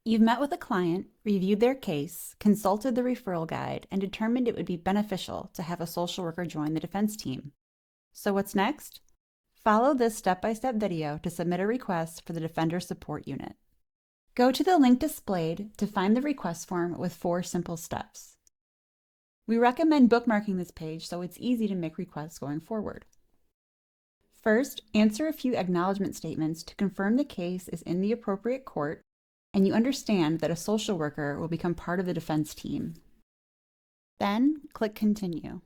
You've met with a client, reviewed their case, consulted the referral guide, and determined it would be beneficial to have a social worker join the defense team. So what's next? Follow this step-by-step video to submit a request for the Defender Support Unit. Go to the link displayed to find the request form with 4 simple steps. We recommend bookmarking this page so it's easy to make requests going forward. First, answer a few acknowledgement statements to confirm the case is in the appropriate court and you understand that a social worker will become part of the defense team. Then, click Continue.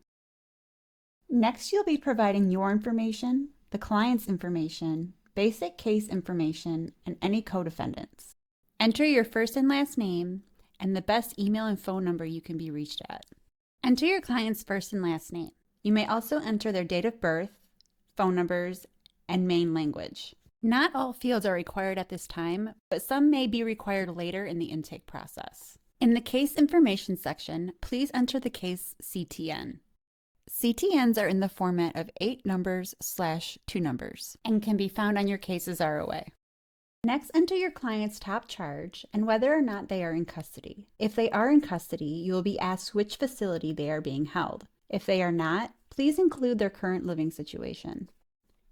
Next, you'll be providing your information, the client's information, basic case information, and any co-defendants. Enter your first and last name and the best email and phone number you can be reached at. Enter your client's first and last name. You may also enter their date of birth, phone numbers, and main language. Not all fields are required at this time, but some may be required later in the intake process. In the case information section, please enter the case CTN. CTNs are in the format of 8 numbers/2 numbers and can be found on your case's ROA. Next, enter your client's top charge and whether or not they are in custody. If they are in custody, you will be asked which facility they are being held. If they are not, please include their current living situation.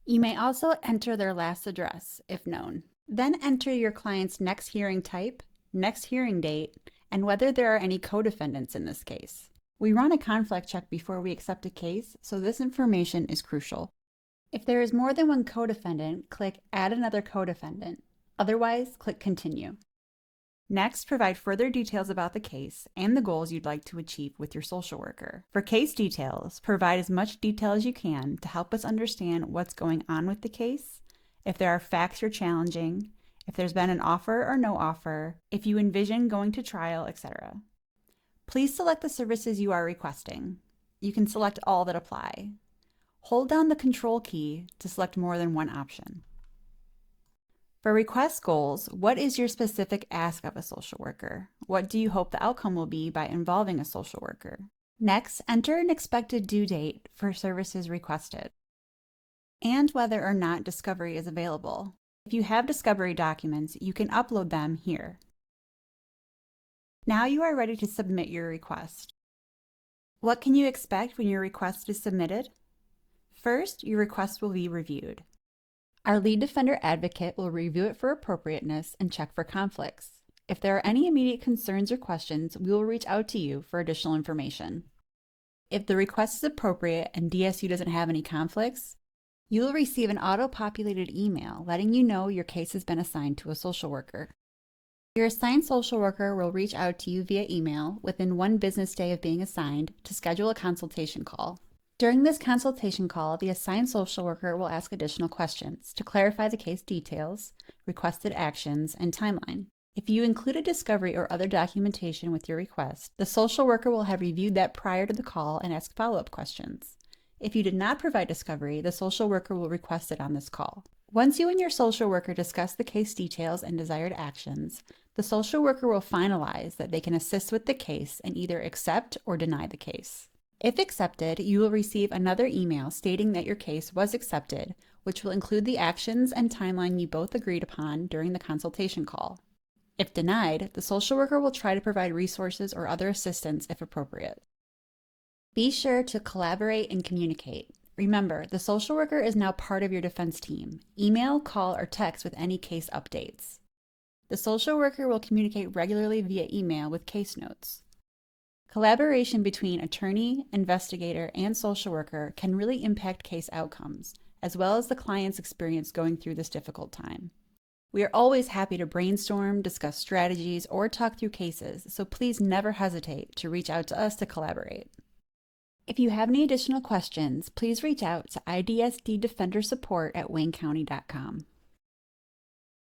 You may also enter their last address, if known. Then enter your client's next hearing type, next hearing date, and whether there are any co-defendants in this case. We run a conflict check before we accept a case, so this information is crucial. If there is more than one co-defendant, click Add another co-defendant. Otherwise, click Continue. Next, provide further details about the case and the goals you'd like to achieve with your social worker. For case details, provide as much detail as you can to help us understand what's going on with the case, if there are facts you're challenging, if there's been an offer or no offer, if you envision going to trial, etc. Please select the services you are requesting. You can select all that apply. Hold down the Control key to select more than one option. For request goals, what is your specific ask of a social worker? What do you hope the outcome will be by involving a social worker? Next, enter an expected due date for services requested and whether or not discovery is available. If you have discovery documents, you can upload them here. Now you are ready to submit your request. What can you expect when your request is submitted? First, your request will be reviewed. Our lead defender advocate will review it for appropriateness and check for conflicts. If there are any immediate concerns or questions, we will reach out to you for additional information. If the request is appropriate and DSU doesn't have any conflicts, you will receive an auto-populated email letting you know your case has been assigned to a social worker. Your assigned social worker will reach out to you via email within 1 business day of being assigned to schedule a consultation call. During this consultation call, the assigned social worker will ask additional questions to clarify the case details, requested actions, and timeline. If you include a discovery or other documentation with your request, the social worker will have reviewed that prior to the call and ask follow-up questions. If you did not provide discovery, the social worker will request it on this call. Once you and your social worker discuss the case details and desired actions, the social worker will finalize that they can assist with the case and either accept or deny the case. If accepted, you will receive another email stating that your case was accepted, which will include the actions and timeline you both agreed upon during the consultation call. If denied, the social worker will try to provide resources or other assistance if appropriate. Be sure to collaborate and communicate. Remember, the social worker is now part of your defense team. Email, call, or text with any case updates. The social worker will communicate regularly via email with case notes. Collaboration between attorney, investigator, and social worker can really impact case outcomes, as well as the client's experience going through this difficult time. We are always happy to brainstorm, discuss strategies, or talk through cases, so please never hesitate to reach out to us to collaborate. If you have any additional questions, please reach out to IDSD Defender Support at waynecounty.com.